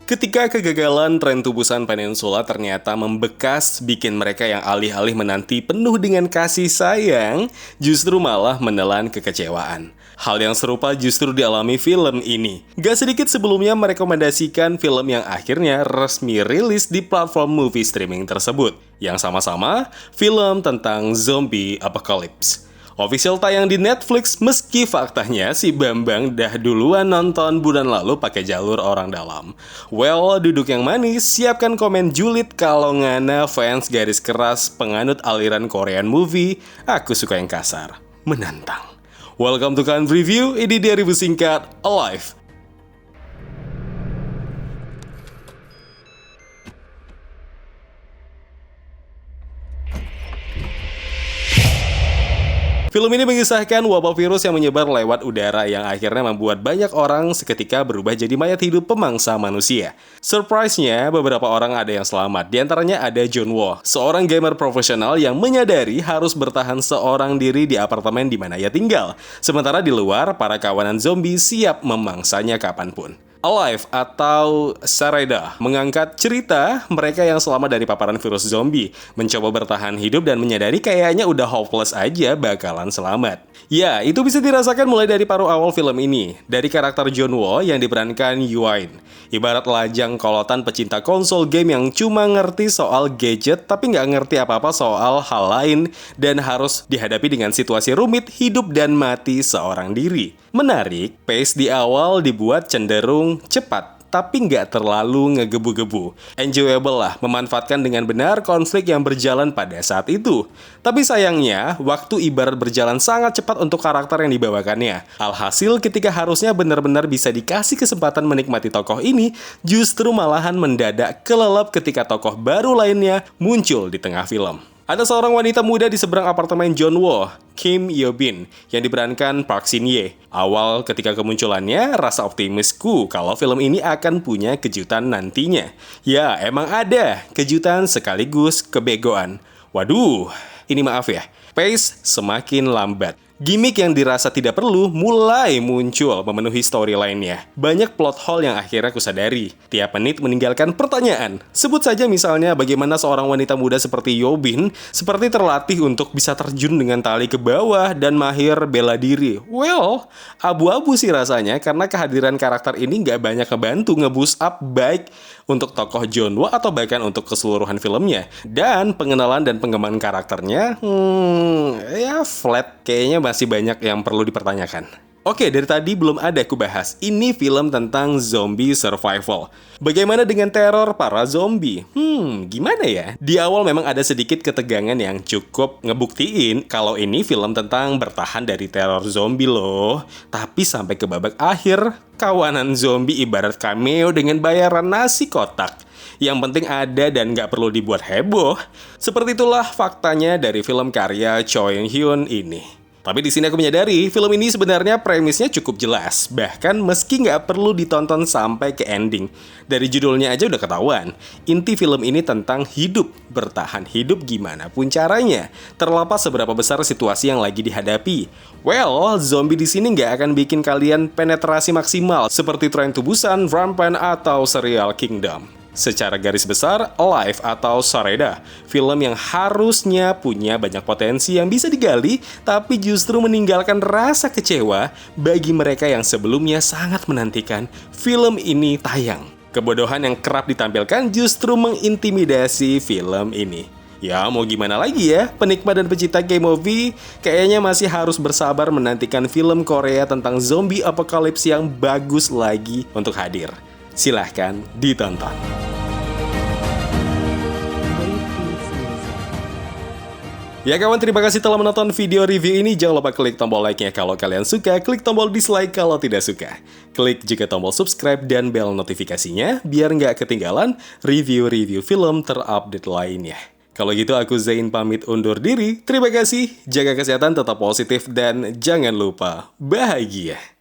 Ketika kegagalan Tren to Busan Peninsula ternyata membekas bikin mereka yang alih-alih menanti penuh dengan kasih sayang, justru malah menelan kekecewaan. Hal yang serupa justru dialami film ini. Gak sedikit sebelumnya merekomendasikan film yang akhirnya resmi rilis di platform movie streaming tersebut, yang sama-sama film tentang zombie apocalypse. Official tayang di Netflix meski faktanya si Bambang dah duluan nonton bulan lalu pakai jalur orang dalam. Well, duduk yang manis, siapkan komen julid kalau ngana fans garis keras penganut aliran Korean movie, aku suka yang kasar, menantang. Welcome to Kan Review, ini dia review singkat Alive. Film ini mengisahkan wabah virus yang menyebar lewat udara yang akhirnya membuat banyak orang seketika berubah jadi mayat hidup pemangsa manusia. Surprise-nya, beberapa orang ada yang selamat. Di antaranya ada John Woo, seorang gamer profesional yang menyadari harus bertahan seorang diri di apartemen di mana ia tinggal. Sementara di luar, para kawanan zombie siap memangsanya kapanpun. Alive atau Sareda mengangkat cerita mereka yang selamat dari paparan virus zombie, mencoba bertahan hidup dan menyadari kayaknya udah hopeless aja bakalan selamat. Ya, itu bisa dirasakan mulai dari paruh awal film ini, dari karakter John Woo yang diperankan Yuain. Ibarat lajang kolotan pecinta konsol game yang cuma ngerti soal gadget tapi nggak ngerti apa-apa soal hal lain dan harus dihadapi dengan situasi rumit hidup dan mati seorang diri. Menarik, pace di awal dibuat cenderung cepat, tapi nggak terlalu ngegebu-gebu. Enjoyable lah, memanfaatkan dengan benar konflik yang berjalan pada saat itu. Tapi sayangnya, waktu ibarat berjalan sangat cepat untuk karakter yang dibawakannya. Alhasil ketika harusnya benar-benar bisa dikasih kesempatan menikmati tokoh ini, justru malahan mendadak kelelep ketika tokoh baru lainnya muncul di tengah film. Ada seorang wanita muda di seberang apartemen John Woo, Kim Yo-bin, yang diperankan Park Shin-ye. Awal ketika kemunculannya, rasa optimisku kalau film ini akan punya kejutan nantinya. Ya, emang ada kejutan sekaligus kebegoan. Waduh, ini maaf ya, pace semakin lambat. Gimik yang dirasa tidak perlu mulai muncul memenuhi storyline-nya. Banyak plot hole yang akhirnya kusadari. Tiap menit meninggalkan pertanyaan. Sebut saja misalnya bagaimana seorang wanita muda seperti Yo-bin seperti terlatih untuk bisa terjun dengan tali ke bawah dan mahir bela diri. Well, abu-abu sih rasanya karena kehadiran karakter ini nggak banyak ngebantu nge-boost up baik untuk tokoh John Woo atau bahkan untuk keseluruhan filmnya. Dan pengenalan dan pengembangan karakternya, ya flat, kayaknya masih banyak yang perlu dipertanyakan. Oke, dari tadi belum ada aku bahas. Ini film tentang zombie survival. Bagaimana dengan teror para zombie? Gimana ya? Di awal memang ada sedikit ketegangan yang cukup ngebuktiin kalau ini film tentang bertahan dari teror zombie loh. Tapi sampai ke babak akhir, kawanan zombie ibarat cameo dengan bayaran nasi kotak. Yang penting ada dan nggak perlu dibuat heboh. Seperti itulah faktanya dari film karya Choi Hyun ini. Tapi di sini aku menyadari, film ini sebenarnya premisnya cukup jelas. Bahkan meski nggak perlu ditonton sampai ke ending. Dari judulnya aja udah ketahuan. Inti film ini tentang hidup. Bertahan hidup gimana pun caranya. Terlepas seberapa besar situasi yang lagi dihadapi. Well, zombie di sini nggak akan bikin kalian penetrasi maksimal seperti Tren to Busan, Rampant, atau serial Kingdom. Secara garis besar, Alive atau Sareda, film yang harusnya punya banyak potensi yang bisa digali, tapi justru meninggalkan rasa kecewa bagi mereka yang sebelumnya sangat menantikan film ini tayang. Kebodohan yang kerap ditampilkan justru mengintimidasi film ini. Ya, mau gimana lagi ya, penikmat dan pecinta K-movie kayaknya masih harus bersabar menantikan film Korea tentang zombie apocalypse yang bagus lagi untuk hadir. Silahkan ditonton. Ya kawan, terima kasih telah menonton video review ini. Jangan lupa klik tombol like-nya kalau kalian suka, klik tombol dislike kalau tidak suka. Klik juga tombol subscribe dan bel notifikasinya, biar nggak ketinggalan review-review film terupdate lainnya. Kalau gitu aku Zain pamit undur diri. Terima kasih, jaga kesehatan, tetap positif, dan jangan lupa bahagia.